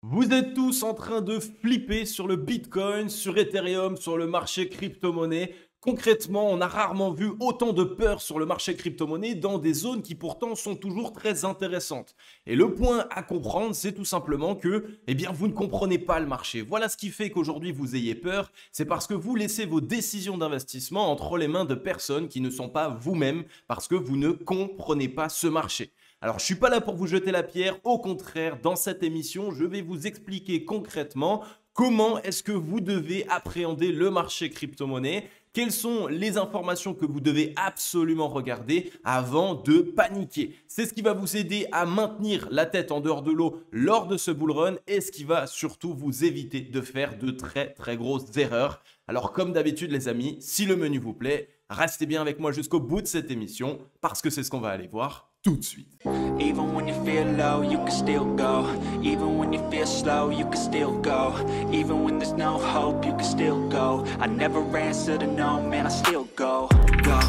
Vous êtes tous en train de flipper sur le Bitcoin, sur Ethereum, sur le marché crypto-monnaie. Concrètement, on a rarement vu autant de peur sur le marché crypto-monnaie dans des zones qui pourtant sont toujours très intéressantes. Et le point à comprendre, c'est tout simplement que, vous ne comprenez pas le marché. Voilà ce qui fait qu'aujourd'hui vous ayez peur. C'est parce que vous laissez vos décisions d'investissement entre les mains de personnes qui ne sont pas vous-même, parce que vous ne comprenez pas ce marché. Alors, je ne suis pas là pour vous jeter la pierre. Au contraire, dans cette émission, je vais vous expliquer concrètement comment est-ce que vous devez appréhender le marché crypto-monnaie. Quelles sont les informations que vous devez absolument regarder avant de paniquer? C'est ce qui va vous aider à maintenir la tête en dehors de l'eau lors de ce bull run et ce qui va surtout vous éviter de faire de très très grosses erreurs. Alors comme d'habitude les amis, si le menu vous plaît, restez bien avec moi jusqu'au bout de cette émission parce que c'est ce qu'on va aller voir tout de suite. Even when you feel low, you can still go. Even when you feel slow, you can still go. Even when there's no hope, you can still go. I never answer to no, man, I still go. Go,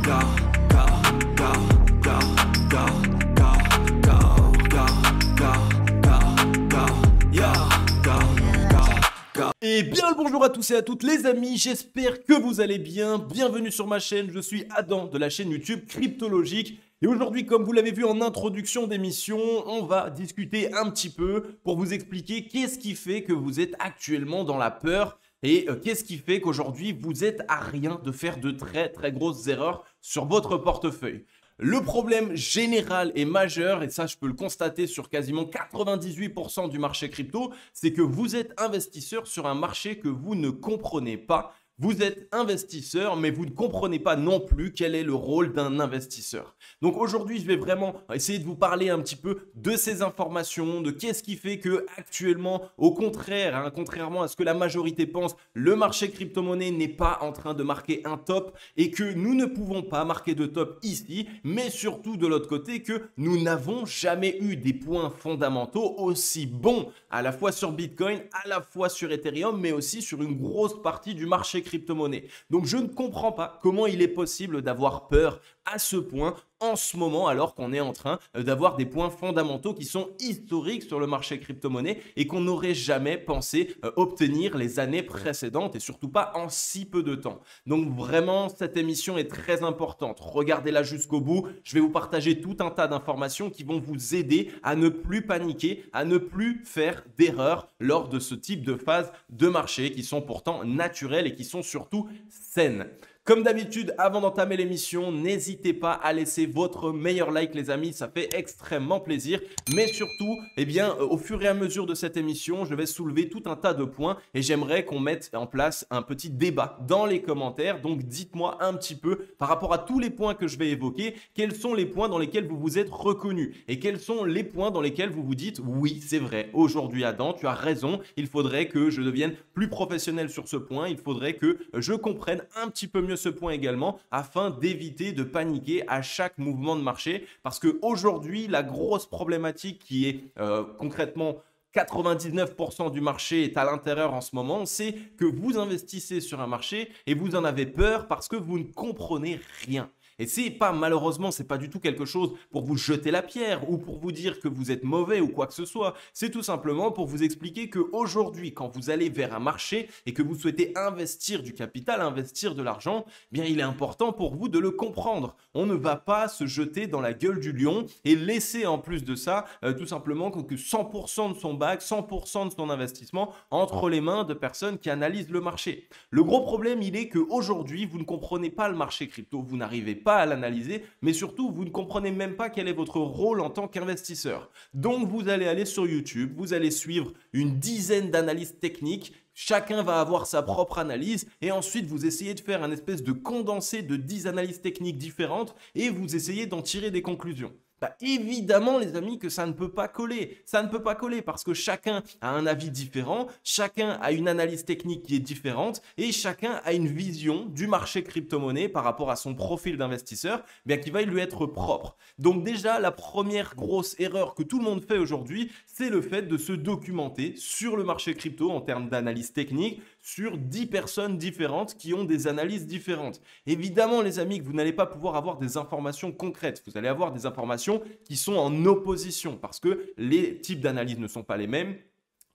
go, go, go, go, go, go, go, go, go, go, go, yeah, go. Et bien le bonjour à tous et à toutes les amis, j'espère que vous allez bien. Bienvenue sur ma chaîne, je suis Adam de la chaîne YouTube Cryptologique. Et aujourd'hui, comme vous l'avez vu en introduction d'émission, on va discuter un petit peu pour vous expliquer qu'est-ce qui fait que vous êtes actuellement dans la peur et qu'est-ce qui fait qu'aujourd'hui, vous êtes à rien de faire de très très grosses erreurs sur votre portefeuille. Le problème général et majeur, et ça je peux le constater sur quasiment 98% du marché crypto, c'est que vous êtes investisseur sur un marché que vous ne comprenez pas. Vous êtes investisseur, mais vous ne comprenez pas non plus quel est le rôle d'un investisseur. Donc aujourd'hui, je vais vraiment essayer de vous parler un petit peu de ces informations, de qu'est-ce qui fait que actuellement, au contraire, contrairement à ce que la majorité pense, le marché crypto-monnaie n'est pas en train de marquer un top et que nous ne pouvons pas marquer de top ici, mais surtout de l'autre côté que nous n'avons jamais eu des points fondamentaux aussi bons à la fois sur Bitcoin, à la fois sur Ethereum, mais aussi sur une grosse partie du marché crypto-monnaie. Donc je ne comprends pas comment il est possible d'avoir peur à ce point en ce moment alors qu'on est en train d'avoir des points fondamentaux qui sont historiques sur le marché crypto-monnaie et qu'on n'aurait jamais pensé obtenir les années précédentes et surtout pas en si peu de temps. Donc vraiment cette émission est très importante, regardez-la jusqu'au bout, je vais vous partager tout un tas d'informations qui vont vous aider à ne plus paniquer, à ne plus faire d'erreurs lors de ce type de phase de marché qui sont pourtant naturelles et qui sont surtout saines. Comme d'habitude, avant d'entamer l'émission, n'hésitez pas à laisser votre meilleur like les amis, ça fait extrêmement plaisir. Mais surtout, au fur et à mesure de cette émission, je vais soulever tout un tas de points et j'aimerais qu'on mette en place un petit débat dans les commentaires. Donc dites-moi un petit peu par rapport à tous les points que je vais évoquer, quels sont les points dans lesquels vous vous êtes reconnu et quels sont les points dans lesquels vous vous dites oui, c'est vrai, aujourd'hui Adam, tu as raison, il faudrait que je devienne plus professionnel sur ce point, il faudrait que je comprenne un petit peu mieux ce point également afin d'éviter de paniquer à chaque mouvement de marché parce qu'aujourd'hui, la grosse problématique qui est concrètement 99% du marché est à l'intérieur en ce moment, c'est que vous investissez sur un marché et vous en avez peur parce que vous ne comprenez rien. Et c'est pas, malheureusement, c'est pas du tout quelque chose pour vous jeter la pierre ou pour vous dire que vous êtes mauvais ou quoi que ce soit. C'est tout simplement pour vous expliquer qu'aujourd'hui, quand vous allez vers un marché et que vous souhaitez investir du capital, investir de l'argent, bien, il est important pour vous de le comprendre. On ne va pas se jeter dans la gueule du lion et laisser en plus de ça, tout simplement que 100% de son bac, 100% de son investissement entre les mains de personnes qui analysent le marché. Le gros problème, il est qu'aujourd'hui, vous ne comprenez pas le marché crypto, vous n'arrivez pas à l'analyser, mais surtout, vous ne comprenez même pas quel est votre rôle en tant qu'investisseur. Donc, vous allez aller sur YouTube, vous allez suivre une dizaine d'analyses techniques. Chacun va avoir sa propre analyse et ensuite vous essayez de faire un espèce de condensé de 10 analyses techniques différentes et vous essayez d'en tirer des conclusions. Bah, évidemment les amis que ça ne peut pas coller. Ça ne peut pas coller parce que chacun a un avis différent, chacun a une analyse technique qui est différente et chacun a une vision du marché crypto-monnaie par rapport à son profil d'investisseur qui va lui être propre. Donc déjà la première grosse erreur que tout le monde fait aujourd'hui, c'est le fait de se documenter sur le marché crypto en termes d'analyse technique sur 10 personnes différentes qui ont des analyses différentes. Évidemment les amis que vous n'allez pas pouvoir avoir des informations concrètes, vous allez avoir des informations qui sont en opposition parce que les types d'analyses ne sont pas les mêmes.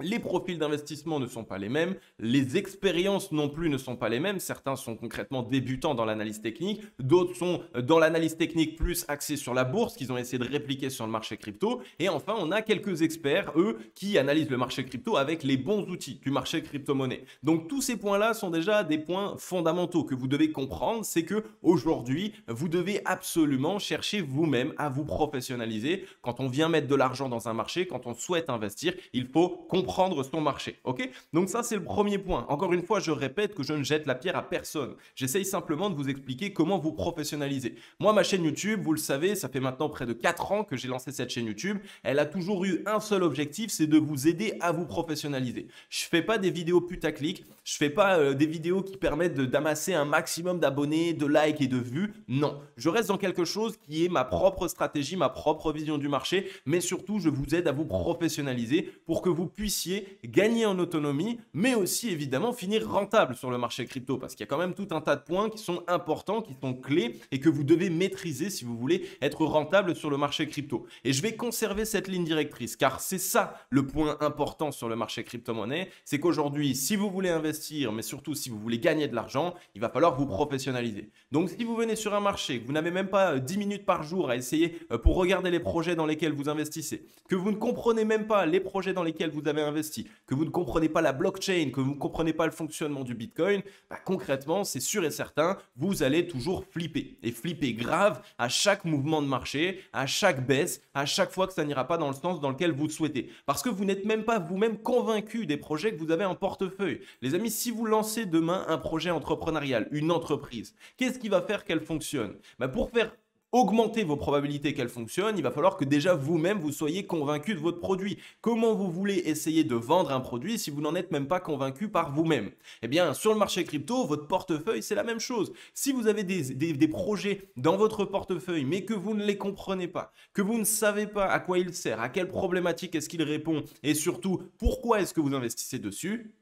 Les profils d'investissement ne sont pas les mêmes, les expériences non plus ne sont pas les mêmes. Certains sont concrètement débutants dans l'analyse technique, d'autres sont dans l'analyse technique plus axés sur la bourse, qu'ils ont essayé de répliquer sur le marché crypto. Et enfin, on a quelques experts, eux, qui analysent le marché crypto avec les bons outils du marché crypto-monnaie. Donc tous ces points-là sont déjà des points fondamentaux que vous devez comprendre. C'est que aujourd'hui, vous devez absolument chercher vous-même à vous professionnaliser. Quand on vient mettre de l'argent dans un marché, quand on souhaite investir, il faut comprendre son marché. Ok? Donc ça, c'est le premier point. Encore une fois, je répète que je ne jette la pierre à personne. J'essaye simplement de vous expliquer comment vous professionnaliser. Moi, ma chaîne YouTube, vous le savez, ça fait maintenant près de 4 ans que j'ai lancé cette chaîne YouTube. Elle a toujours eu un seul objectif, c'est de vous aider à vous professionnaliser. Je fais pas des vidéos putaclic, je fais pas des vidéos qui permettent d'amasser un maximum d'abonnés, de likes et de vues. Non, je reste dans quelque chose qui est ma propre stratégie, ma propre vision du marché, mais surtout, je vous aide à vous professionnaliser pour que vous puissiez gagner en autonomie, mais aussi évidemment finir rentable sur le marché crypto, parce qu'il y a quand même tout un tas de points qui sont importants, qui sont clés et que vous devez maîtriser si vous voulez être rentable sur le marché crypto. Et je vais conserver cette ligne directrice, car c'est ça le point important sur le marché crypto-monnaie, c'est qu'aujourd'hui, si vous voulez investir, mais surtout si vous voulez gagner de l'argent, il va falloir vous professionnaliser. Donc si vous venez sur un marché, que vous n'avez même pas 10 minutes par jour à essayer pour regarder les projets dans lesquels vous investissez, que vous ne comprenez même pas les projets dans lesquels vous avez investi, que vous ne comprenez pas la blockchain, que vous ne comprenez pas le fonctionnement du Bitcoin, concrètement, c'est sûr et certain, vous allez toujours flipper. Et flipper grave à chaque mouvement de marché, à chaque baisse, à chaque fois que ça n'ira pas dans le sens dans lequel vous souhaitez. Parce que vous n'êtes même pas vous-même convaincu des projets que vous avez en portefeuille. Les amis, si vous lancez demain un projet entrepreneurial, une entreprise, qu'est-ce qui va faire qu'elle fonctionne? Pour faire augmenter vos probabilités qu'elle fonctionne, il va falloir que déjà vous-même vous soyez convaincu de votre produit. Comment vous voulez essayer de vendre un produit si vous n'en êtes même pas convaincu par vous-même? Eh bien, sur le marché crypto, votre portefeuille, c'est la même chose. Si vous avez des projets dans votre portefeuille, mais que vous ne les comprenez pas, que vous ne savez pas à quoi il sert, à quelle problématique est-ce qu'il répond, et surtout, pourquoi est-ce que vous investissez dessus,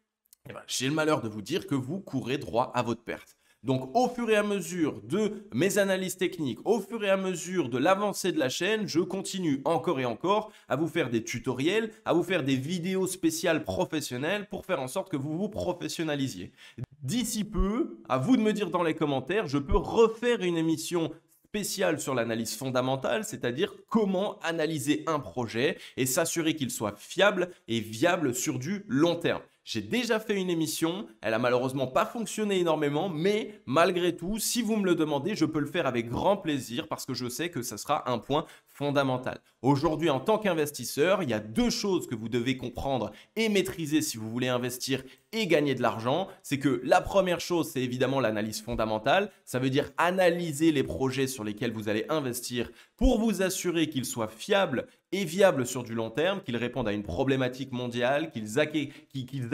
eh bien, j'ai le malheur de vous dire que vous courez droit à votre perte. Donc, au fur et à mesure de mes analyses techniques, au fur et à mesure de l'avancée de la chaîne, je continue encore et encore à vous faire des tutoriels, à vous faire des vidéos spéciales professionnelles pour faire en sorte que vous vous professionnalisiez. D'ici peu, à vous de me dire dans les commentaires, je peux refaire une émission spéciale sur l'analyse fondamentale, c'est-à-dire comment analyser un projet et s'assurer qu'il soit fiable et viable sur du long terme. J'ai déjà fait une émission, elle a malheureusement pas fonctionné énormément, mais malgré tout, si vous me le demandez, je peux le faire avec grand plaisir parce que je sais que ça sera un point fondamental. Aujourd'hui, en tant qu'investisseur, il y a deux choses que vous devez comprendre et maîtriser si vous voulez investir et gagner de l'argent. C'est que la première chose, c'est évidemment l'analyse fondamentale. Ça veut dire analyser les projets sur lesquels vous allez investir pour vous assurer qu'ils soient fiables et viables sur du long terme, qu'ils répondent à une problématique mondiale, qu'ils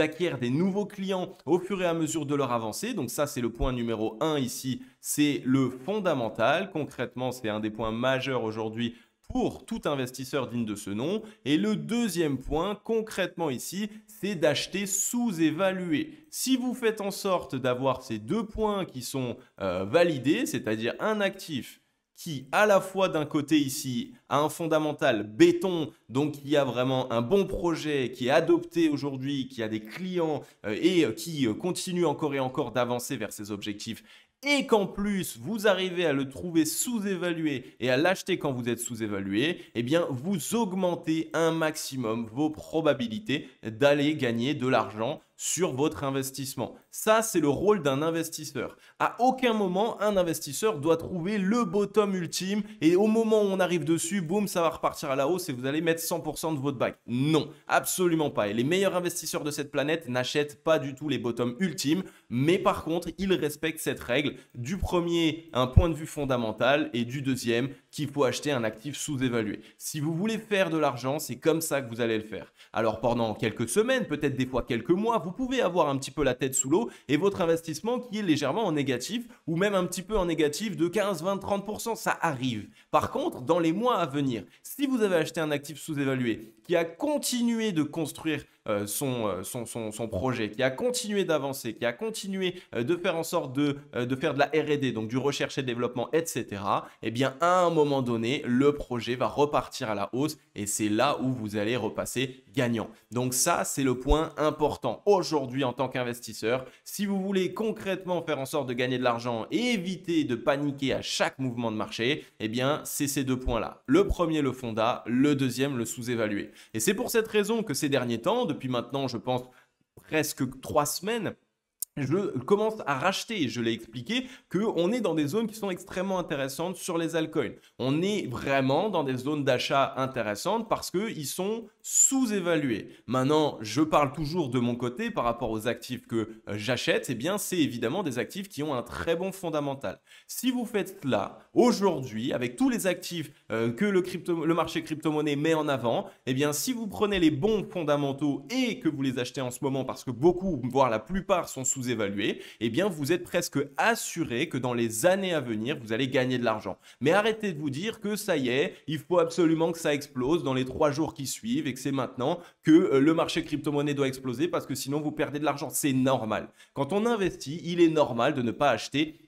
acquièrent des nouveaux clients au fur et à mesure de leur avancée. Donc ça, c'est le point numéro 1 ici, c'est le fondamental. Concrètement, c'est un des points majeurs aujourd'hui pour tout investisseur digne de ce nom. Et le deuxième point, concrètement ici, c'est d'acheter sous-évalué. Si vous faites en sorte d'avoir ces deux points qui sont validés, c'est-à-dire un actif qui, à la fois d'un côté ici, a un fondamental béton, donc qui a vraiment un bon projet, qui est adopté aujourd'hui, qui a des clients et qui continue encore et encore d'avancer vers ses objectifs, et qu'en plus, vous arrivez à le trouver sous-évalué et à l'acheter quand vous êtes sous-évalué, eh bien, vous augmentez un maximum vos probabilités d'aller gagner de l'argent sur votre investissement. Ça, c'est le rôle d'un investisseur. À aucun moment, un investisseur doit trouver le bottom ultime et au moment où on arrive dessus, boum, ça va repartir à la hausse et vous allez mettre 100% de votre bague. Non, absolument pas. Et les meilleurs investisseurs de cette planète n'achètent pas du tout les bottoms ultimes, mais par contre, ils respectent cette règle. Du premier, un point de vue fondamental et du deuxième, qu'il faut acheter un actif sous-évalué. Si vous voulez faire de l'argent, c'est comme ça que vous allez le faire. Alors pendant quelques semaines, peut-être des fois quelques mois, vous pouvez avoir un petit peu la tête sous l'eau et votre investissement qui est légèrement en négatif ou même un petit peu en négatif de 15, 20, 30%, ça arrive. Par contre, dans les mois à venir, si vous avez acheté un actif sous-évalué qui a continué de construire son projet, qui a continué d'avancer, qui a continué de faire en sorte de faire de la R&D, donc du recherche et développement, etc., eh bien, à un moment donné, le projet va repartir à la hausse et c'est là où vous allez repasser gagnant. Donc ça, c'est le point important aujourd'hui en tant qu'investisseur. Si vous voulez concrètement faire en sorte de gagner de l'argent et éviter de paniquer à chaque mouvement de marché, eh bien, c'est ces deux points-là. Le premier, le fondat, le deuxième, le sous-évaluer. Et c'est pour cette raison que ces derniers temps, depuis maintenant, je pense, presque 3 semaines, je commence à racheter, je l'ai expliqué, qu'on est dans des zones qui sont extrêmement intéressantes sur les altcoins. On est vraiment dans des zones d'achat intéressantes parce qu'ils sont sous-évalués. Maintenant, je parle toujours de mon côté par rapport aux actifs que j'achète, eh bien, c'est évidemment des actifs qui ont un très bon fondamental. Si vous faites cela aujourd'hui, avec tous les actifs que le marché crypto-monnaie met en avant, eh bien, si vous prenez les bons fondamentaux et que vous les achetez en ce moment parce que beaucoup, voire la plupart sont sous-évalués, eh bien, vous êtes presque assuré que dans les années à venir, vous allez gagner de l'argent. Mais arrêtez de vous dire que ça y est, il faut absolument que ça explose dans les 3 jours qui suivent et que c'est maintenant que le marché crypto-monnaie doit exploser parce que sinon vous perdez de l'argent. C'est normal. Quand on investit, il est normal de ne pas acheter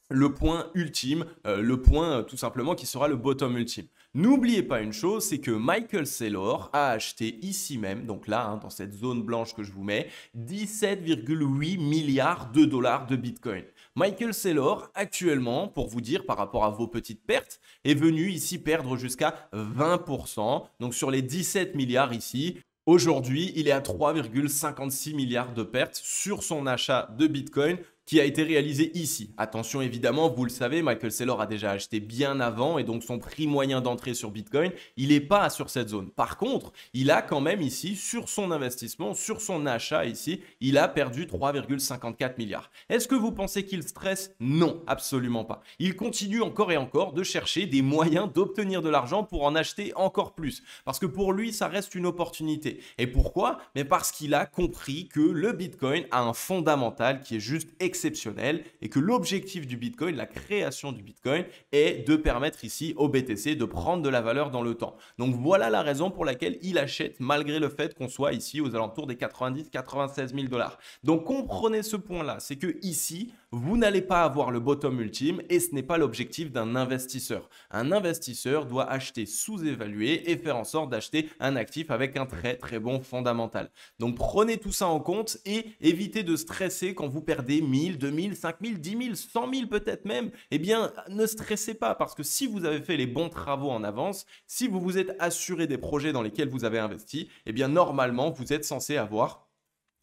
le point ultime, le point tout simplement qui sera le bottom ultime. N'oubliez pas une chose, c'est que Michael Saylor a acheté ici même, donc là, dans cette zone blanche que je vous mets, 17,8 milliards de dollars de Bitcoin. Michael Saylor, actuellement, pour vous dire par rapport à vos petites pertes, est venu ici perdre jusqu'à 20%. Donc sur les 17 milliards ici, aujourd'hui, il est à 3,56 milliards de pertes sur son achat de Bitcoin qui a été réalisé ici. Attention évidemment, vous le savez, Michael Saylor a déjà acheté bien avant et donc son prix moyen d'entrée sur Bitcoin, il n'est pas sur cette zone. Par contre, il a quand même ici, sur son investissement, sur son achat ici, il a perdu 3,54 milliards. Est-ce que vous pensez qu'il stresse? Non, absolument pas. Il continue encore et encore de chercher des moyens d'obtenir de l'argent pour en acheter encore plus. Parce que pour lui, ça reste une opportunité. Et pourquoi? Mais parce qu'il a compris que le Bitcoin a un fondamental qui est juste exceptionnel et que l'objectif du Bitcoin, la création du Bitcoin, est de permettre ici au BTC de prendre de la valeur dans le temps. Donc voilà la raison pour laquelle il achète malgré le fait qu'on soit ici aux alentours des 90-96 000 dollars. Donc comprenez ce point-là, c'est que ici, vous n'allez pas avoir le bottom ultime et ce n'est pas l'objectif d'un investisseur. Un investisseur doit acheter sous-évalué et faire en sorte d'acheter un actif avec un très très bon fondamental. Donc prenez tout ça en compte et évitez de stresser quand vous perdez 1000, 2000, 5000, 10 000, 100 000 peut-être même. Eh bien, ne stressez pas parce que si vous avez fait les bons travaux en avance, si vous vous êtes assuré des projets dans lesquels vous avez investi, eh bien normalement, vous êtes censé avoir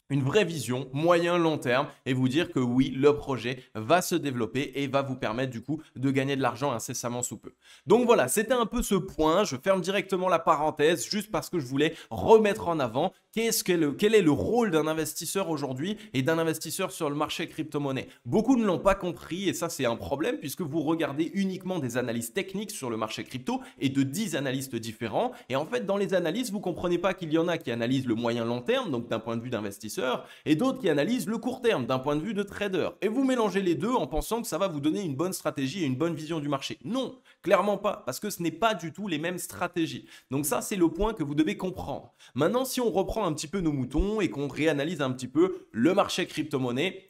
une vraie vision, moyen-long terme et vous dire que oui, le projet va se développer et va vous permettre du coup de gagner de l'argent incessamment sous peu. Donc voilà, c'était un peu ce point. Je ferme directement la parenthèse juste parce que je voulais remettre en avant quel est le rôle d'un investisseur aujourd'hui et d'un investisseur sur le marché crypto-monnaie. Beaucoup ne l'ont pas compris et ça c'est un problème puisque vous regardez uniquement des analyses techniques sur le marché crypto et de 10 analystes différents et en fait dans les analyses vous ne comprenez pas qu'il y en a qui analysent le moyen-long terme donc d'un point de vue d'investisseur et d'autres qui analysent le court terme d'un point de vue de trader. Et vous mélangez les deux en pensant que ça va vous donner une bonne stratégie et une bonne vision du marché. Non, clairement pas, parce que ce n'est pas du tout les mêmes stratégies. Donc ça, c'est le point que vous devez comprendre. Maintenant, si on reprend un petit peu nos moutons et qu'on réanalyse un petit peu le marché crypto-monnaie,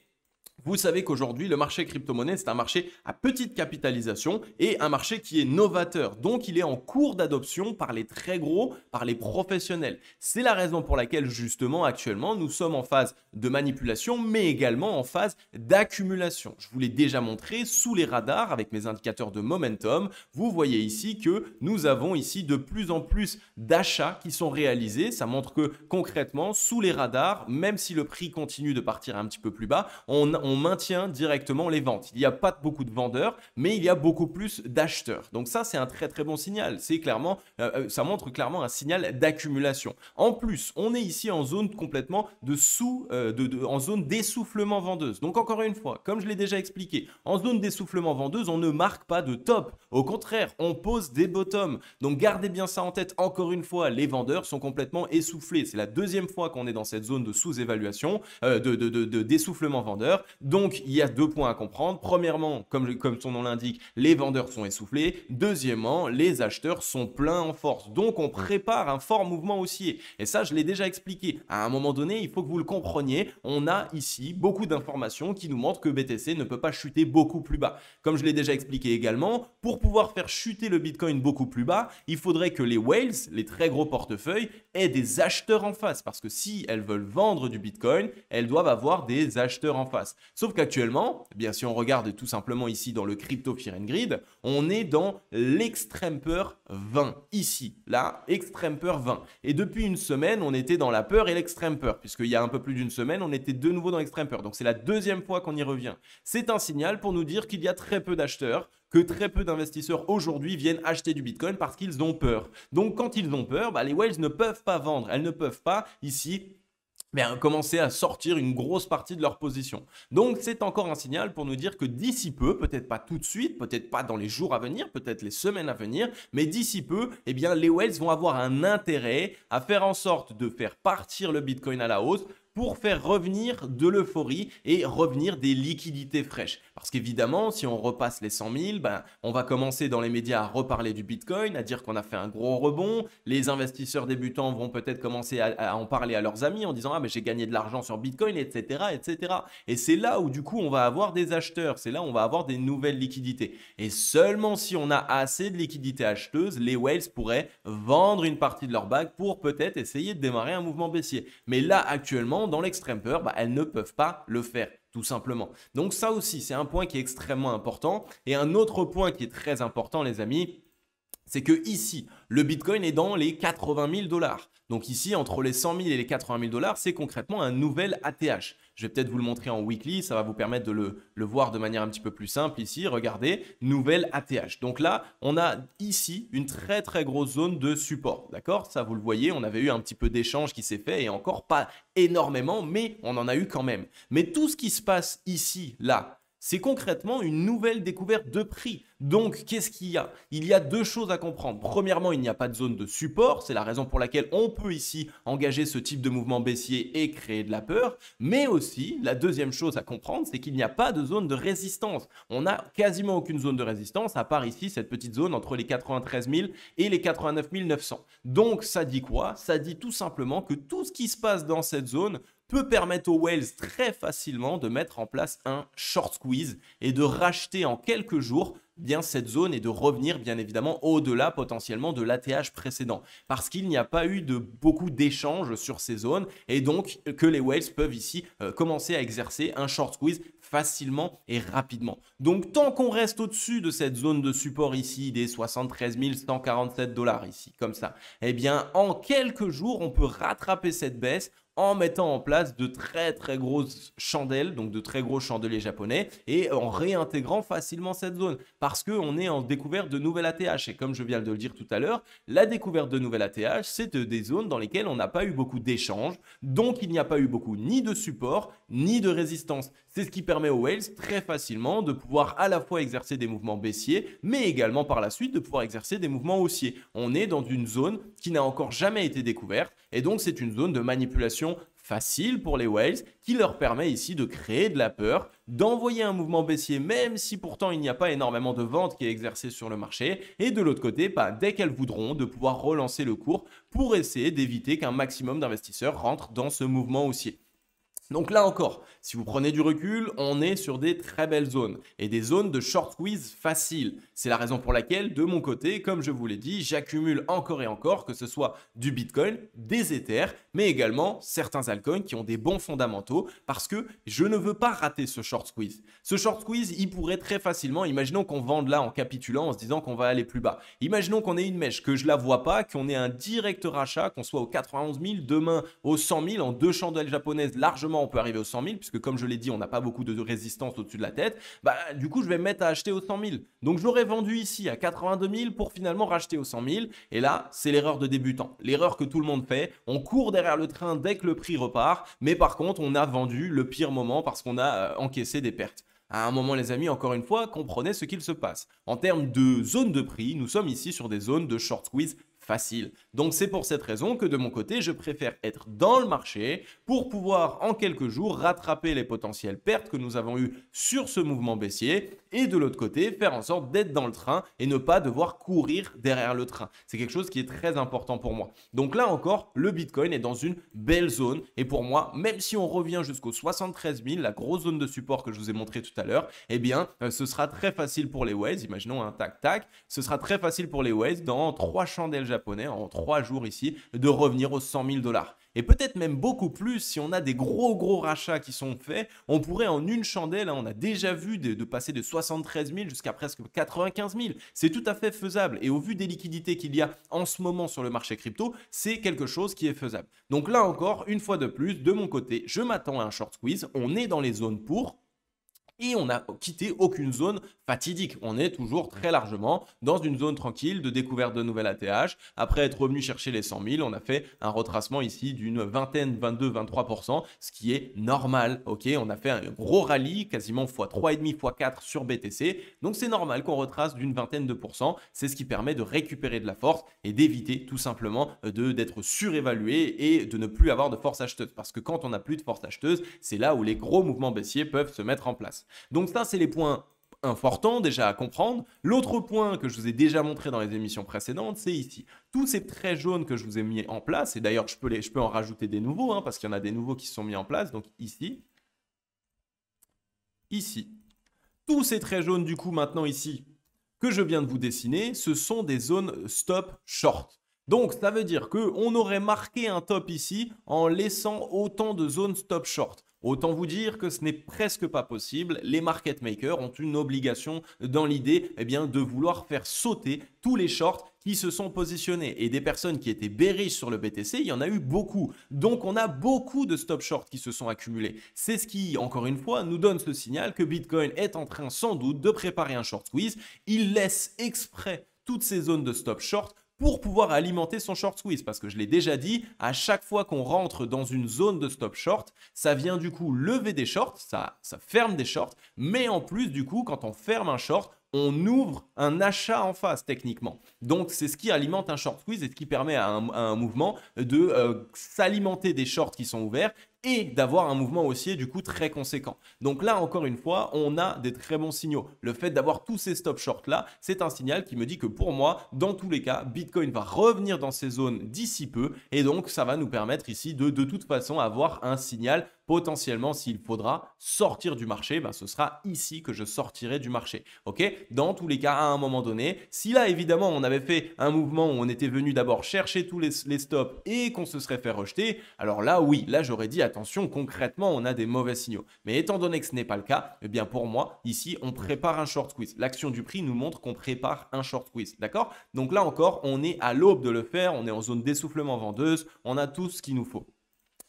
vous savez qu'aujourd'hui, le marché crypto-monnaie, c'est un marché à petite capitalisation et un marché qui est novateur. Donc, il est en cours d'adoption par les très gros, par les professionnels. C'est la raison pour laquelle, justement, actuellement, nous sommes en phase de manipulation, mais également en phase d'accumulation. Je vous l'ai déjà montré sous les radars avec mes indicateurs de momentum. Vous voyez ici que nous avons ici de plus en plus d'achats qui sont réalisés. Ça montre que concrètement, sous les radars, même si le prix continue de partir un petit peu plus bas, on maintient directement les ventes. Il n'y a pas beaucoup de vendeurs, mais il y a beaucoup plus d'acheteurs. Donc ça, c'est un très très bon signal. C'est clairement, ça montre clairement un signal d'accumulation. En plus, on est ici en zone complètement en zone d'essoufflement vendeuse. Donc encore une fois, comme je l'ai déjà expliqué, en zone d'essoufflement vendeuse, on ne marque pas de top. Au contraire, on pose des bottoms. Donc gardez bien ça en tête. Encore une fois, les vendeurs sont complètement essoufflés. C'est la deuxième fois qu'on est dans cette zone de sous-évaluation, d'essoufflement vendeur. Donc, il y a 2 points à comprendre. Premièrement, comme son nom l'indique, les vendeurs sont essoufflés. Deuxièmement, les acheteurs sont pleins en force. Donc, on prépare un fort mouvement haussier. Et ça, je l'ai déjà expliqué. À un moment donné, il faut que vous le compreniez. On a ici beaucoup d'informations qui nous montrent que BTC ne peut pas chuter beaucoup plus bas. Comme je l'ai déjà expliqué également, pour pouvoir faire chuter le Bitcoin beaucoup plus bas, il faudrait que les whales, les très gros portefeuilles, aient des acheteurs en face. Parce que si elles veulent vendre du Bitcoin, elles doivent avoir des acheteurs en face. Sauf qu'actuellement, eh bien, si on regarde tout simplement ici dans le Crypto Fear and Greed, on est dans l'extrême peur 20. Ici, là, extrême peur 20. Et depuis une semaine, on était dans la peur et l'extrême peur. Puisqu'il y a un peu plus d'une semaine, on était de nouveau dans l'extrême peur. Donc c'est la deuxième fois qu'on y revient. C'est un signal pour nous dire qu'il y a très peu d'acheteurs, que très peu d'investisseurs aujourd'hui viennent acheter du Bitcoin parce qu'ils ont peur. Donc quand ils ont peur, les whales ne peuvent pas vendre. Elles ne peuvent pas ici commencer à sortir une grosse partie de leur position. Donc c'est encore un signal pour nous dire que d'ici peu, peut-être pas tout de suite, peut-être pas dans les jours à venir, peut-être les semaines à venir, mais d'ici peu, eh bien les whales vont avoir un intérêt à faire en sorte de faire partir le Bitcoin à la hausse pour faire revenir de l'euphorie et revenir des liquidités fraîches. Parce qu'évidemment, si on repasse les 100 000, on va commencer dans les médias à reparler du Bitcoin, à dire qu'on a fait un gros rebond. Les investisseurs débutants vont peut-être commencer à en parler à leurs amis en disant « Ah, mais j'ai gagné de l'argent sur Bitcoin, etc. etc. » Et c'est là où du coup, on va avoir des acheteurs. C'est là où on va avoir des nouvelles liquidités. Et seulement si on a assez de liquidités acheteuses, les whales pourraient vendre une partie de leur bague pour peut-être essayer de démarrer un mouvement baissier. Mais là, actuellement, dans l'extrême peur, elles ne peuvent pas le faire, tout simplement. Donc ça aussi, c'est un point qui est extrêmement important. Et un autre point qui est très important, les amis, c'est que ici, le Bitcoin est dans les 80 000 $. Donc ici, entre les 100 000 et les 80 000 $, c'est concrètement un nouvel ATH. Je vais peut-être vous le montrer en weekly, ça va vous permettre de le voir de manière un petit peu plus simple ici. Regardez, nouvelle ATH. Donc là, on a ici une très très grosse zone de support. D'accord? Ça, vous le voyez, on avait eu un petit peu d'échange qui s'est fait et encore pas énormément, mais on en a eu quand même. Mais tout ce qui se passe ici, là, c'est concrètement une nouvelle découverte de prix. Donc, qu'est-ce qu'il y a? Il y a 2 choses à comprendre. Premièrement, il n'y a pas de zone de support. C'est la raison pour laquelle on peut ici engager ce type de mouvement baissier et créer de la peur. Mais aussi, la deuxième chose à comprendre, c'est qu'il n'y a pas de zone de résistance. On n'a quasiment aucune zone de résistance, à part ici, cette petite zone entre les 93 000 et les 89 900. Donc, ça dit quoi? Ça dit tout simplement que tout ce qui se passe dans cette zone peut permettre aux whales très facilement de mettre en place un short squeeze et de racheter en quelques jours bien cette zone et de revenir bien évidemment au-delà potentiellement de l'ATH précédent parce qu'il n'y a pas eu de beaucoup d'échanges sur ces zones et donc que les whales peuvent ici commencer à exercer un short squeeze facilement et rapidement. Donc tant qu'on reste au-dessus de cette zone de support ici des 73 147 $ ici comme ça, eh bien en quelques jours on peut rattraper cette baisse en mettant en place de très très grosses chandelles, donc de très gros chandeliers japonais et en réintégrant facilement cette zone parce qu'on est en découverte de nouvelles ATH et comme je viens de le dire tout à l'heure, la découverte de nouvelles ATH c'est des zones dans lesquelles on n'a pas eu beaucoup d'échanges, donc il n'y a pas eu beaucoup ni de support ni de résistance. C'est ce qui permet aux whales très facilement de pouvoir à la fois exercer des mouvements baissiers mais également par la suite de pouvoir exercer des mouvements haussiers. On est dans une zone qui n'a encore jamais été découverte et donc c'est une zone de manipulation facile pour les whales qui leur permet ici de créer de la peur, d'envoyer un mouvement baissier même si pourtant il n'y a pas énormément de ventes qui est exercée sur le marché et de l'autre côté, dès qu'elles voudront, de pouvoir relancer le cours pour essayer d'éviter qu'un maximum d'investisseurs rentrent dans ce mouvement haussier. Donc là encore, si vous prenez du recul, on est sur des très belles zones et des zones de short squeeze faciles. C'est la raison pour laquelle, de mon côté, comme je vous l'ai dit, j'accumule encore et encore, que ce soit du Bitcoin, des Ethers, mais également certains altcoins qui ont des bons fondamentaux parce que je ne veux pas rater ce short squeeze. Ce short squeeze, il pourrait très facilement, imaginons qu'on vende là en capitulant en se disant qu'on va aller plus bas. Imaginons qu'on ait une mèche, que je la vois pas, qu'on ait un direct rachat, qu'on soit aux 91 000, demain aux 100 000, en 2 chandelles japonaises largement on peut arriver aux 100 000 puisque comme je l'ai dit on n'a pas beaucoup de résistance au-dessus de la tête, du coup je vais me mettre à acheter aux 100 000. Donc j'aurais vendu ici à 82 000 pour finalement racheter aux 100 000 et là c'est l'erreur de débutant, l'erreur que tout le monde fait, on court derrière le train dès que le prix repart mais par contre on a vendu le pire moment parce qu'on a encaissé des pertes. À un moment les amis, encore une fois, comprenez ce qu'il se passe. En termes de zone de prix, nous sommes ici sur des zones de short squeeze facile. Donc c'est pour cette raison que de mon côté, je préfère être dans le marché pour pouvoir en quelques jours rattraper les potentielles pertes que nous avons eues sur ce mouvement baissier et de l'autre côté, faire en sorte d'être dans le train et ne pas devoir courir derrière le train. C'est quelque chose qui est très important pour moi. Donc là encore, le Bitcoin est dans une belle zone et pour moi, même si on revient jusqu'aux 73 000, la grosse zone de support que je vous ai montré tout à l'heure, eh bien, ce sera très facile pour les Waves. Imaginons un tac-tac. Ce sera très facile pour les Waves dans 3 chandelles japonais, en 3 jours ici, de revenir aux 100 000 $. Et peut-être même beaucoup plus si on a des gros rachats qui sont faits. On pourrait en une chandelle, hein, on a déjà vu de passer de 73 000 jusqu'à presque 95 000. C'est tout à fait faisable. Et au vu des liquidités qu'il y a en ce moment sur le marché crypto, c'est quelque chose qui est faisable. Donc là encore, une fois de plus, de mon côté, je m'attends à un short squeeze. On est dans les zones pour. Et on n'a quitté aucune zone fatidique. On est toujours très largement dans une zone tranquille de découverte de nouvelles ATH. Après être revenu chercher les 100 000, on a fait un retracement ici d'une vingtaine, 22, 23%, ce qui est normal. Ok, on a fait un gros rallye, quasiment x3,5, x4 sur BTC. Donc c'est normal qu'on retrace d'une vingtaine de pourcents. C'est ce qui permet de récupérer de la force et d'éviter tout simplement d'être surévalué et de ne plus avoir de force acheteuse. Parce que quand on n'a plus de force acheteuse, c'est là où les gros mouvements baissiers peuvent se mettre en place. Donc ça, c'est les points importants déjà à comprendre. L'autre point que je vous ai déjà montré dans les émissions précédentes, c'est ici. Tous ces traits jaunes que je vous ai mis en place, et d'ailleurs, je peux en rajouter des nouveaux, hein, parce qu'il y en a des nouveaux qui se sont mis en place. Donc ici, tous ces traits jaunes du coup maintenant ici, que je viens de vous dessiner, ce sont des zones stop short. Donc, ça veut dire qu'on aurait marqué un top ici en laissant autant de zones stop short. Autant vous dire que ce n'est presque pas possible. Les market makers ont une obligation dans l'idée de vouloir faire sauter tous les shorts qui se sont positionnés. Et des personnes qui étaient bearish sur le BTC, il y en a eu beaucoup. Donc, on a beaucoup de stop short qui se sont accumulés. C'est ce qui, encore une fois, nous donne ce signal que Bitcoin est en train sans doute de préparer un short squeeze. Il laisse exprès toutes ces zones de stop short pour pouvoir alimenter son short squeeze. Parce que je l'ai déjà dit, à chaque fois qu'on rentre dans une zone de stop short, ça vient du coup lever des shorts, ça ferme des shorts, mais en plus du coup, quand on ferme un short, on ouvre un achat en face techniquement. Donc, c'est ce qui alimente un short squeeze et ce qui permet à un mouvement de s'alimenter des shorts qui sont ouverts et d'avoir un mouvement haussier du coup très conséquent. Donc là, encore une fois, on a des très bons signaux. Le fait d'avoir tous ces stop shorts là, c'est un signal qui me dit que pour moi, dans tous les cas, Bitcoin va revenir dans ces zones d'ici peu et donc ça va nous permettre ici de toute façon avoir un signal. Potentiellement, s'il faudra sortir du marché, ce sera ici que je sortirai du marché. Ok? Dans tous les cas, à un moment donné, si là, évidemment, on avait fait un mouvement où on était venu d'abord chercher tous les stops et qu'on se serait fait rejeter, alors là, oui, là, j'aurais dit attention, concrètement, on a des mauvais signaux. Mais étant donné que ce n'est pas le cas, eh bien pour moi, ici, on prépare un short squeeze. L'action du prix nous montre qu'on prépare un short squeeze. D'accord? Donc là encore, on est à l'aube de le faire, on est en zone d'essoufflement vendeuse, on a tout ce qu'il nous faut.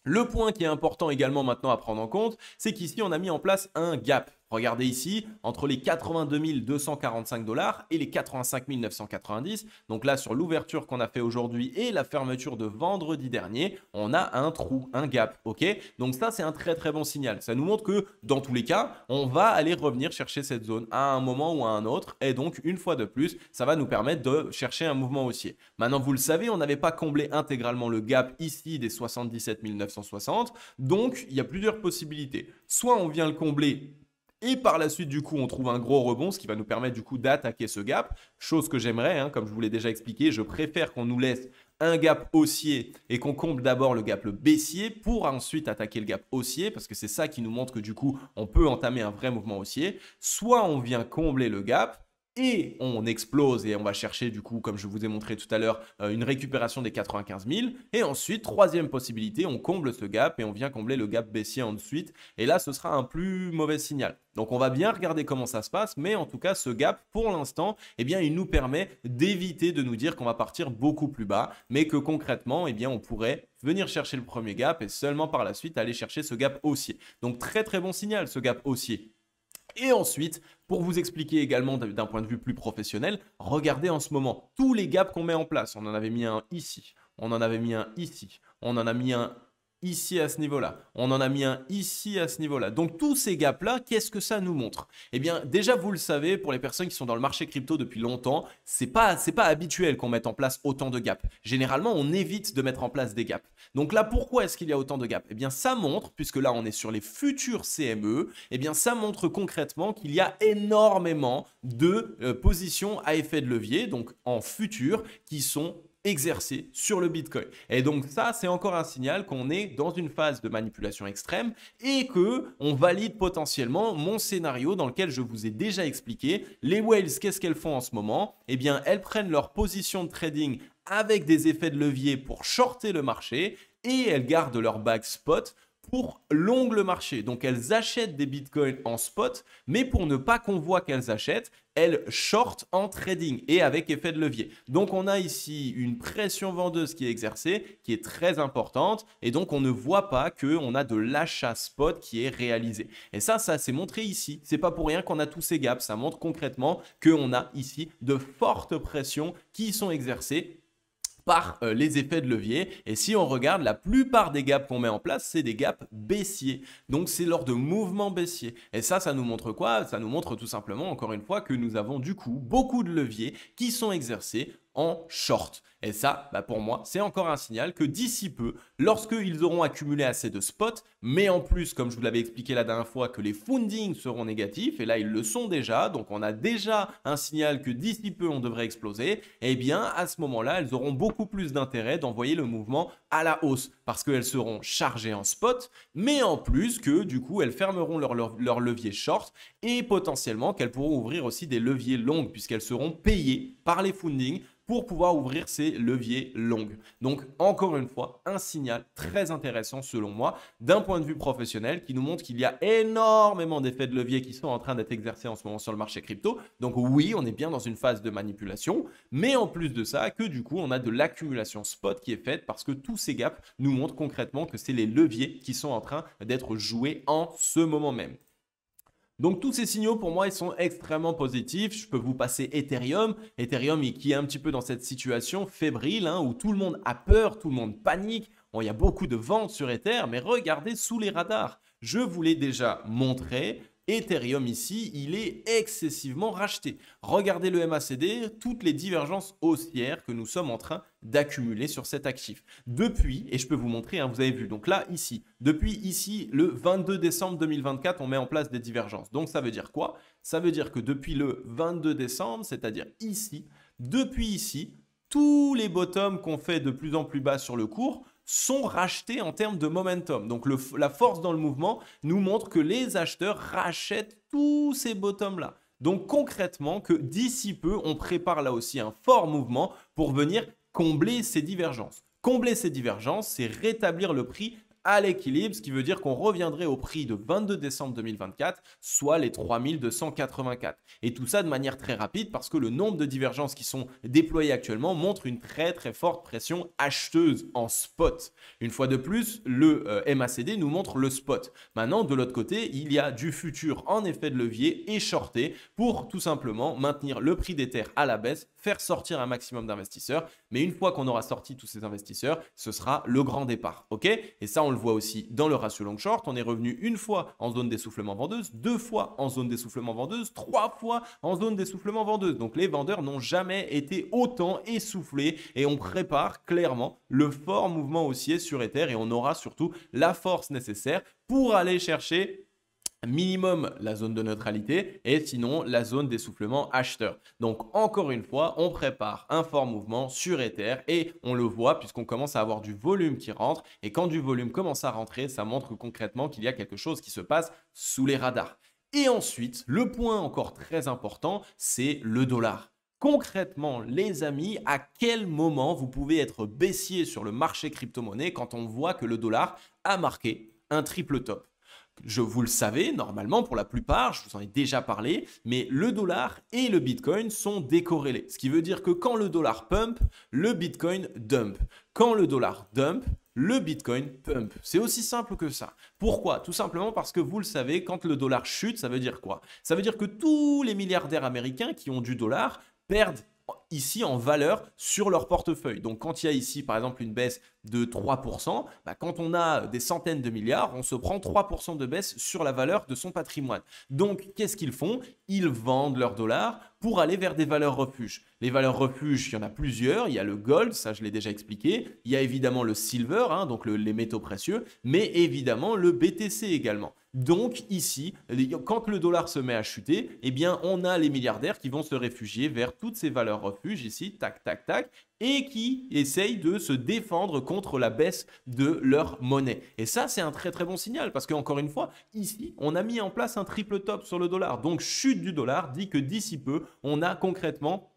Le point qui est important également maintenant à prendre en compte, c'est qu'ici, on a mis en place un gap. Regardez ici, entre les 82 245 $ et les 85 990. Donc là, sur l'ouverture qu'on a fait aujourd'hui et la fermeture de vendredi dernier, on a un trou, un gap. Ok? Donc ça, c'est un très très bon signal. Ça nous montre que dans tous les cas, on va aller revenir chercher cette zone à un moment ou à un autre. Et donc, une fois de plus, ça va nous permettre de chercher un mouvement haussier. Maintenant, vous le savez, on n'avait pas comblé intégralement le gap ici des 77 960. Donc, il y a plusieurs possibilités. Soit on vient le combler et par la suite, du coup, on trouve un gros rebond, ce qui va nous permettre du coup d'attaquer ce gap. Chose que j'aimerais, hein, comme je vous l'ai déjà expliqué, je préfère qu'on nous laisse un gap haussier et qu'on comble d'abord le gap baissier pour ensuite attaquer le gap haussier parce que c'est ça qui nous montre que du coup, on peut entamer un vrai mouvement haussier. Soit on vient combler le gap et on explose et on va chercher du coup, comme je vous ai montré tout à l'heure, une récupération des 95 000. Et ensuite, troisième possibilité, on comble ce gap et on vient combler le gap baissier ensuite. Et là, ce sera un plus mauvais signal. Donc, on va bien regarder comment ça se passe. Mais en tout cas, ce gap, pour l'instant, il nous permet d'éviter de nous dire qu'on va partir beaucoup plus bas. Mais que concrètement, on pourrait venir chercher le premier gap et seulement par la suite aller chercher ce gap haussier. Donc, très très bon signal ce gap haussier. Et ensuite, pour vous expliquer également d'un point de vue plus professionnel, regardez en ce moment tous les gaps qu'on met en place. On en avait mis un ici, on en avait mis un ici, on en a mis un ici à ce niveau-là. On en a mis un ici à ce niveau-là. Donc tous ces gaps-là, qu'est-ce que ça nous montre? Eh bien déjà vous le savez, pour les personnes qui sont dans le marché crypto depuis longtemps, c'est pas habituel qu'on mette en place autant de gaps. Généralement on évite de mettre en place des gaps. Donc là pourquoi est-ce qu'il y a autant de gaps? Eh bien ça montre, puisque là on est sur les futurs CME, eh bien ça montre concrètement qu'il y a énormément de positions à effet de levier, donc en futur, qui sont exercé sur le Bitcoin. Et donc ça, c'est encore un signal qu'on est dans une phase de manipulation extrême et que on valide potentiellement mon scénario dans lequel je vous ai déjà expliqué. Les whales, qu'est-ce qu'elles font en ce moment? Eh bien, elles prennent leur position de trading avec des effets de levier pour shorter le marché et elles gardent leur bag spot pour long le marché. Donc, elles achètent des bitcoins en spot, mais pour ne pas qu'on voit qu'elles achètent, elles shortent en trading et avec effet de levier. Donc, on a ici une pression vendeuse qui est exercée, qui est très importante, et donc on ne voit pas qu'on a de l'achat spot qui est réalisé. Et ça c'est montré ici. C'est pas pour rien qu'on a tous ces gaps. Ça montre concrètement qu'on a ici de fortes pressions qui sont exercées par les effets de levier. Et si on regarde, la plupart des gaps qu'on met en place, c'est des gaps baissiers. Donc, c'est lors de mouvements baissiers. Et ça nous montre quoi? Ça nous montre tout simplement, encore une fois, que nous avons du coup beaucoup de leviers qui sont exercés en short. Et ça, pour moi, c'est encore un signal que d'ici peu, lorsqu'ils auront accumulé assez de spots, mais en plus, comme je vous l'avais expliqué la dernière fois, que les fundings seront négatifs, et là, ils le sont déjà, donc on a déjà un signal que d'ici peu, on devrait exploser, eh bien, à ce moment-là, elles auront beaucoup plus d'intérêt d'envoyer le mouvement à la hausse, parce qu'elles seront chargées en spot, mais en plus que, du coup, elles fermeront leur levier short, et potentiellement qu'elles pourront ouvrir aussi des leviers longs, puisqu'elles seront payées par les fundings pour pouvoir ouvrir ces leviers longs. Donc, encore une fois, un signal très intéressant selon moi, d'un point de vue professionnel, qui nous montre qu'il y a énormément d'effets de levier qui sont en train d'être exercés en ce moment sur le marché crypto. Donc oui, on est bien dans une phase de manipulation, mais en plus de ça, que du coup, on a de l'accumulation spot qui est faite parce que tous ces gaps nous montrent concrètement que c'est les leviers qui sont en train d'être joués en ce moment même. Donc tous ces signaux pour moi ils sont extrêmement positifs. Je peux vous passer Ethereum qui est un petit peu dans cette situation fébrile où tout le monde a peur, tout le monde panique. Bon, il y a beaucoup de ventes sur Ether, mais regardez sous les radars. Je vous l'ai déjà montré. Ethereum ici, il est excessivement racheté. Regardez le MACD, toutes les divergences haussières que nous sommes en train d'accumuler sur cet actif. Depuis, et je peux vous montrer, vous avez vu, donc là, ici, depuis ici, le 22 décembre 2024, on met en place des divergences. Donc ça veut dire quoi? Ça veut dire que depuis le 22 décembre, c'est-à-dire ici, depuis ici, tous les bottoms qu'on fait de plus en plus bas sur le cours sont rachetés en termes de momentum. Donc la force dans le mouvement nous montre que les acheteurs rachètent tous ces bottoms-là. Donc concrètement que d'ici peu, on prépare là aussi un fort mouvement pour venir combler ces divergences. Combler ces divergences, c'est rétablir le prix à l'équilibre, ce qui veut dire qu'on reviendrait au prix de 22 décembre 2024, soit les 3284. Et tout ça de manière très rapide parce que le nombre de divergences qui sont déployées actuellement montre une très très forte pression acheteuse en spot. Une fois de plus, le MACD nous montre le spot. Maintenant, de l'autre côté, il y a du futur en effet de levier et shorté pour tout simplement maintenir le prix d'Ether à la baisse, faire sortir un maximum d'investisseurs. Mais une fois qu'on aura sorti tous ces investisseurs, ce sera le grand départ. Ok? Et ça, on le voit aussi dans le ratio long short. On est revenu une fois en zone d'essoufflement vendeuse, 2 fois en zone d'essoufflement vendeuse, 3 fois en zone d'essoufflement vendeuse. Donc les vendeurs n'ont jamais été autant essoufflés et on prépare clairement le fort mouvement haussier sur Ether et on aura surtout la force nécessaire pour aller chercher minimum la zone de neutralité et sinon la zone d'essoufflement acheteur. Donc encore une fois, on prépare un fort mouvement sur Ether et on le voit puisqu'on commence à avoir du volume qui rentre et quand du volume commence à rentrer, ça montre concrètement qu'il y a quelque chose qui se passe sous les radars. Et ensuite, le point encore très important, c'est le dollar. Concrètement, les amis, à quel moment vous pouvez être baissier sur le marché crypto-monnaie quand on voit que le dollar a marqué un triple top? Vous le savez, normalement, pour la plupart, je vous en ai déjà parlé, mais le dollar et le Bitcoin sont décorrélés. Ce qui veut dire que quand le dollar pump, le Bitcoin dump. Quand le dollar dump, le Bitcoin pump. C'est aussi simple que ça. Pourquoi? Tout simplement parce que vous le savez, quand le dollar chute, ça veut dire quoi? Ça veut dire que tous les milliardaires américains qui ont du dollar perdent ici en valeur sur leur portefeuille. Donc quand il y a ici par exemple une baisse de 3%, bah, quand on a des centaines de milliards, on se prend 3% de baisse sur la valeur de son patrimoine. Donc, qu'est-ce qu'ils font? Ils vendent leurs dollars pour aller vers des valeurs refuges. Les valeurs refuges, il y en a plusieurs. Il y a le gold, ça je l'ai déjà expliqué. Il y a évidemment le silver, hein, donc les métaux précieux, mais évidemment le BTC également. Donc ici, quand le dollar se met à chuter, eh bien on a les milliardaires qui vont se réfugier vers toutes ces valeurs refuges ici, tac, tac, tac, et qui essayent de se défendre contre la baisse de leur monnaie. Et ça, c'est un très très bon signal parce qu'encore une fois, ici, on a mis en place un triple top sur le dollar. Donc chute du dollar dit que d'ici peu, on a concrètement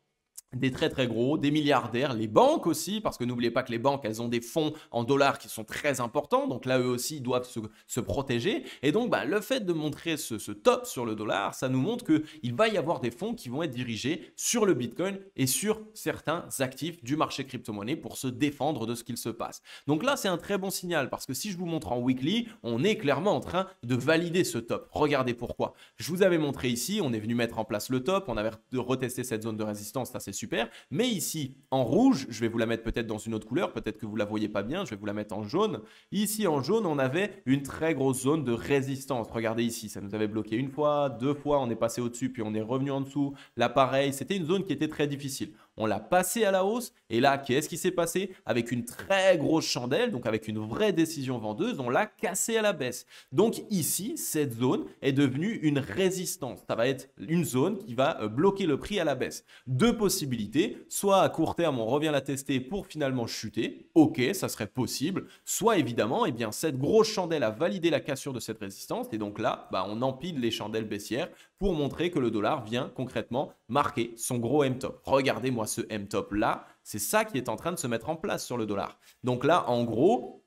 des très très gros, des milliardaires, les banques aussi, parce que n'oubliez pas que les banques, elles ont des fonds en dollars qui sont très importants, donc là eux aussi ils doivent se protéger, et donc bah, le fait de montrer ce top sur le dollar, ça nous montre qu'il va y avoir des fonds qui vont être dirigés sur le Bitcoin et sur certains actifs du marché crypto-monnaie pour se défendre de ce qu'il se passe. Donc là c'est un très bon signal, parce que si je vous montre en weekly, on est clairement en train de valider ce top. Regardez pourquoi. Je vous avais montré ici, on est venu mettre en place le top, on avait retesté cette zone de résistance, ça c'est super. Mais ici, en rouge, je vais vous la mettre peut-être dans une autre couleur, peut-être que vous ne la voyez pas bien, je vais vous la mettre en jaune. Ici, en jaune, on avait une très grosse zone de résistance. Regardez ici, ça nous avait bloqué une fois, deux fois, on est passé au-dessus, puis on est revenu en dessous. Là, pareil, c'était une zone qui était très difficile. On l'a passé à la hausse, et là, qu'est-ce qui s'est passé? Avec une très grosse chandelle, donc avec une vraie décision vendeuse, on l'a cassé à la baisse. Donc ici, cette zone est devenue une résistance. Ça va être une zone qui va bloquer le prix à la baisse. Deux possibilités, soit à court terme, on revient la tester pour finalement chuter. Ok, ça serait possible. Soit évidemment, eh bien, cette grosse chandelle a validé la cassure de cette résistance, et donc là, bah, on empile les chandelles baissières pour montrer que le dollar vient concrètement marquer son gros M-top. Regardez-moi ce M-top là, c'est ça qui est en train de se mettre en place sur le dollar. Donc là, en gros,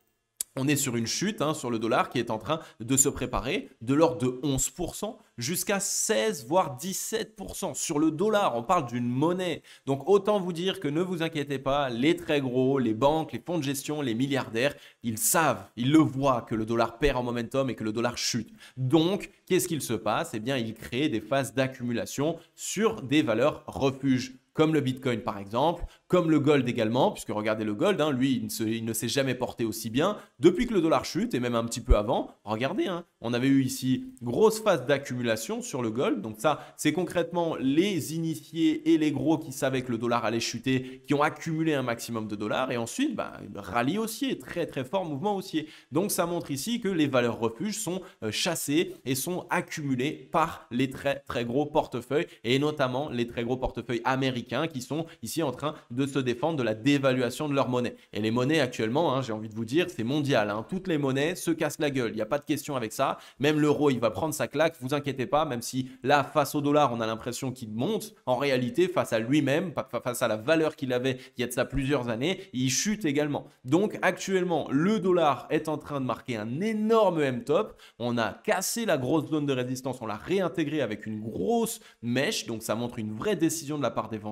on est sur une chute sur le dollar qui est en train de se préparer de l'ordre de 11% jusqu'à 16 voire 17% sur le dollar. On parle d'une monnaie. Donc autant vous dire que ne vous inquiétez pas, les très gros, les banques, les fonds de gestion, les milliardaires, ils savent, ils le voient que le dollar perd en momentum et que le dollar chute. Donc qu'est-ce qu'il se passe? Eh bien, ils créent des phases d'accumulation sur des valeurs refuges, comme le Bitcoin par exemple, comme le gold également, puisque regardez le gold, lui, il ne s'est jamais porté aussi bien depuis que le dollar chute et même un petit peu avant. Regardez, on avait eu ici grosse phase d'accumulation sur le gold. Donc ça, c'est concrètement les initiés et les gros qui savaient que le dollar allait chuter, qui ont accumulé un maximum de dollars et ensuite, rallye haussier, très très fort mouvement haussier. Donc ça montre ici que les valeurs refuges sont chassées et sont accumulées par les très très gros portefeuilles et notamment les très gros portefeuilles américains qui sont ici en train de se défendre de la dévaluation de leur monnaie. Et les monnaies actuellement, j'ai envie de vous dire, c'est mondial. Toutes les monnaies se cassent la gueule. Il n'y a pas de question avec ça. Même l'euro, il va prendre sa claque. Vous inquiétez pas, même si là, face au dollar, on a l'impression qu'il monte. En réalité, face à lui-même, face à la valeur qu'il avait il y a de ça plusieurs années, il chute également. Donc actuellement, le dollar est en train de marquer un énorme M-top. On a cassé la grosse zone de résistance. On l'a réintégré avec une grosse mèche. Donc ça montre une vraie décision de la part des vendeurs.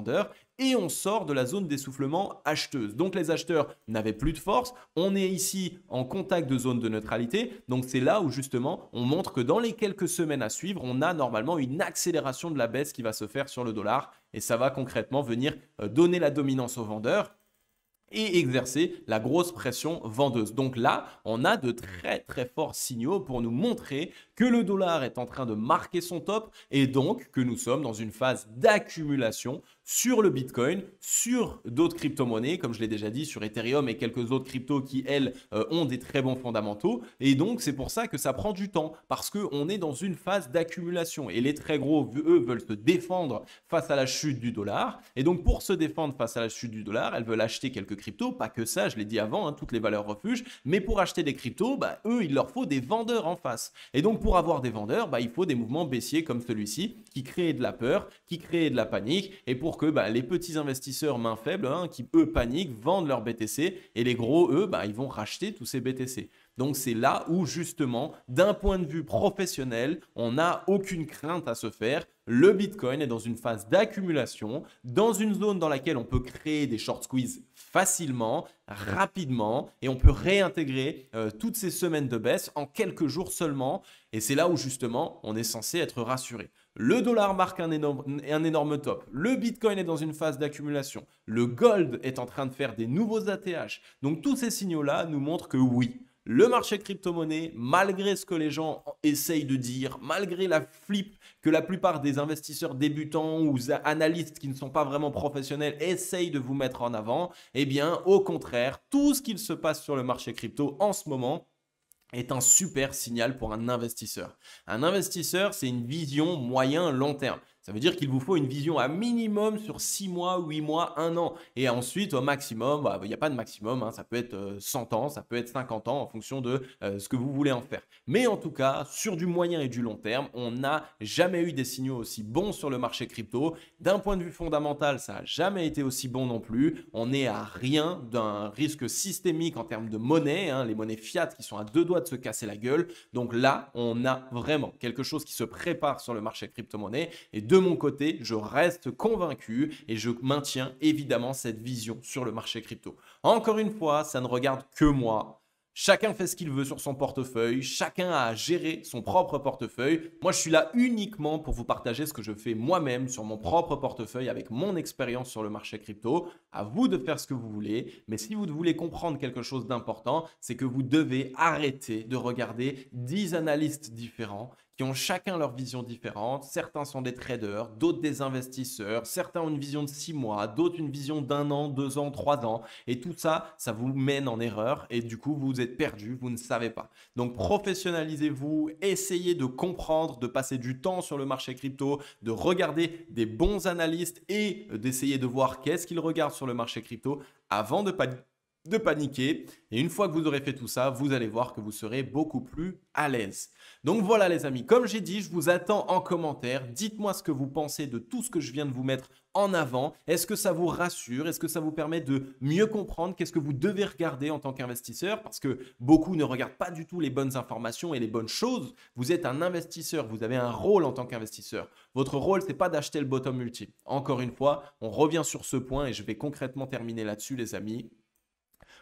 Et on sort de la zone d'essoufflement acheteuse. Donc les acheteurs n'avaient plus de force. On est ici en contact de zone de neutralité. Donc c'est là où justement on montre que dans les quelques semaines à suivre, on a normalement une accélération de la baisse qui va se faire sur le dollar. Et ça va concrètement venir donner la dominance aux vendeurs et exercer la grosse pression vendeuse. Donc là, on a de très très forts signaux pour nous montrer que le dollar est en train de marquer son top et donc que nous sommes dans une phase d'accumulation sur le Bitcoin, sur d'autres crypto-monnaies, comme je l'ai déjà dit, sur Ethereum et quelques autres cryptos qui, elles, ont des très bons fondamentaux. Et donc, c'est pour ça que ça prend du temps, parce qu'on est dans une phase d'accumulation. Et les très gros, eux, veulent se défendre face à la chute du dollar. Et donc, pour se défendre face à la chute du dollar, elles veulent acheter quelques cryptos, pas que ça, je l'ai dit avant, toutes les valeurs refuges. Mais pour acheter des cryptos, eux, il leur faut des vendeurs en face. Et donc, pour avoir des vendeurs, il faut des mouvements baissiers comme celui-ci, qui créent de la peur, qui créent de la panique, et pour que les petits investisseurs mains faibles, qui eux paniquent, vendent leurs BTC, et les gros, eux, ils vont racheter tous ces BTC. Donc c'est là où justement, d'un point de vue professionnel, on n'a aucune crainte à se faire. Le Bitcoin est dans une phase d'accumulation, dans une zone dans laquelle on peut créer des short squeeze facilement, rapidement, et on peut réintégrer toutes ces semaines de baisse en quelques jours seulement. Et c'est là où justement, on est censé être rassuré. Le dollar marque un énorme top. Le Bitcoin est dans une phase d'accumulation. Le gold est en train de faire des nouveaux ATH. Donc tous ces signaux-là nous montrent que oui, le marché crypto-monnaie, malgré ce que les gens essayent de dire, malgré la flip que la plupart des investisseurs débutants ou analystes qui ne sont pas vraiment professionnels essayent de vous mettre en avant, eh bien, au contraire, tout ce qu'il se passe sur le marché crypto en ce moment est un super signal pour un investisseur. Un investisseur, c'est une vision moyen-long terme. Ça veut dire qu'il vous faut une vision à minimum sur 6 mois, 8 mois, 1 an. Et ensuite, au maximum, il n'y a pas de maximum, hein, ça peut être 100 ans, ça peut être 50 ans en fonction de ce que vous voulez en faire. Mais en tout cas, sur du moyen et du long terme, on n'a jamais eu des signaux aussi bons sur le marché crypto. D'un point de vue fondamental, ça n'a jamais été aussi bon non plus. On n'est à rien d'un risque systémique en termes de monnaie, hein, les monnaies fiat qui sont à 2 doigts de se casser la gueule. Donc là, on a vraiment quelque chose qui se prépare sur le marché crypto-monnaie. Et de mon côté, je reste convaincu et je maintiens évidemment cette vision sur le marché crypto. Encore une fois, ça ne regarde que moi. Chacun fait ce qu'il veut sur son portefeuille, chacun a à gérer son propre portefeuille. Moi, je suis là uniquement pour vous partager ce que je fais moi-même sur mon propre portefeuille avec mon expérience sur le marché crypto. À vous de faire ce que vous voulez, mais si vous voulez comprendre quelque chose d'important, c'est que vous devez arrêter de regarder 10 analystes différents qui ont chacun leur vision différente. Certains sont des traders, d'autres des investisseurs, certains ont une vision de 6 mois, d'autres une vision d'1 an, 2 ans, 3 ans. Et tout ça, ça vous mène en erreur et du coup, vous êtes perdu, vous ne savez pas. Donc, professionnalisez-vous, essayez de comprendre, de passer du temps sur le marché crypto, de regarder des bons analystes et d'essayer de voir qu'est-ce qu'ils regardent sur le marché crypto avant de paniquer. Et une fois que vous aurez fait tout ça, vous allez voir que vous serez beaucoup plus à l'aise. Donc voilà les amis, comme j'ai dit, je vous attends en commentaire. Dites-moi ce que vous pensez de tout ce que je viens de vous mettre en avant. Est-ce que ça vous rassure? Est-ce que ça vous permet de mieux comprendre qu'est-ce que vous devez regarder en tant qu'investisseur? Parce que beaucoup ne regardent pas du tout les bonnes informations et les bonnes choses. Vous êtes un investisseur, vous avez un rôle en tant qu'investisseur. Votre rôle, ce n'est pas d'acheter le bottom ultime. Encore une fois, on revient sur ce point et je vais concrètement terminer là-dessus les amis.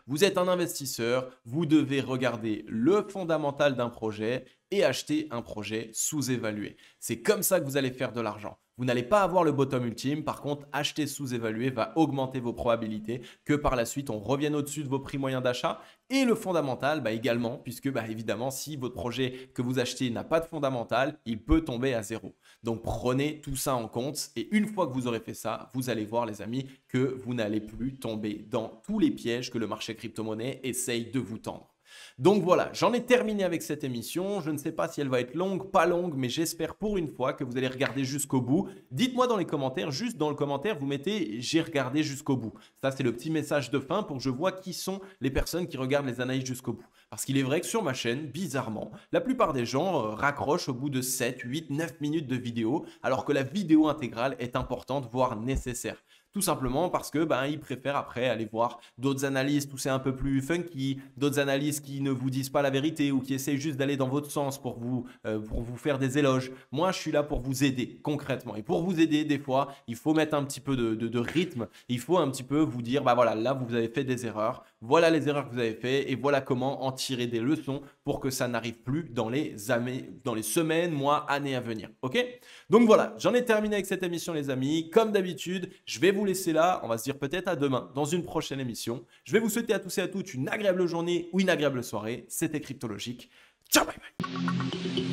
Vous êtes un investisseur, vous devez regarder le fondamental d'un projet et acheter un projet sous-évalué. C'est comme ça que vous allez faire de l'argent. Vous n'allez pas avoir le bottom ultime. Par contre, acheter sous-évalué va augmenter vos probabilités que par la suite, on revienne au-dessus de vos prix moyens d'achat. Et le fondamental également, puisque évidemment, si votre projet que vous achetez n'a pas de fondamental, il peut tomber à zéro. Donc, prenez tout ça en compte. Et une fois que vous aurez fait ça, vous allez voir les amis que vous n'allez plus tomber dans tous les pièges que le marché crypto-monnaie essaye de vous tendre. Donc voilà, j'en ai terminé avec cette émission. Je ne sais pas si elle va être longue, pas longue, mais j'espère pour une fois que vous allez regarder jusqu'au bout. Dites-moi dans les commentaires, juste dans le commentaire, vous mettez « j'ai regardé jusqu'au bout ». Ça, c'est le petit message de fin pour que je vois qui sont les personnes qui regardent les analyses jusqu'au bout. Parce qu'il est vrai que sur ma chaîne, bizarrement, la plupart des gens raccrochent au bout de 7, 8, 9 minutes de vidéo, alors que la vidéo intégrale est importante, voire nécessaire. Tout simplement parce que ils préfèrent après aller voir d'autres analystes où c'est un peu plus funky, d'autres analystes qui ne vous disent pas la vérité ou qui essayent juste d'aller dans votre sens pour vous faire des éloges. Moi, je suis là pour vous aider concrètement. Et pour vous aider, des fois, il faut mettre un petit peu de rythme. Il faut un petit peu vous dire, voilà, là, vous avez fait des erreurs. Voilà les erreurs que vous avez faites et voilà comment en tirer des leçons pour que ça n'arrive plus dans les semaines, mois, années à venir. Ok? Donc voilà, j'en ai terminé avec cette émission les amis. Comme d'habitude, je vais vous laisser là. On va se dire peut-être à demain dans une prochaine émission. Je vais vous souhaiter à tous et à toutes une agréable journée ou une agréable soirée. C'était Cryptologique. Ciao, bye bye.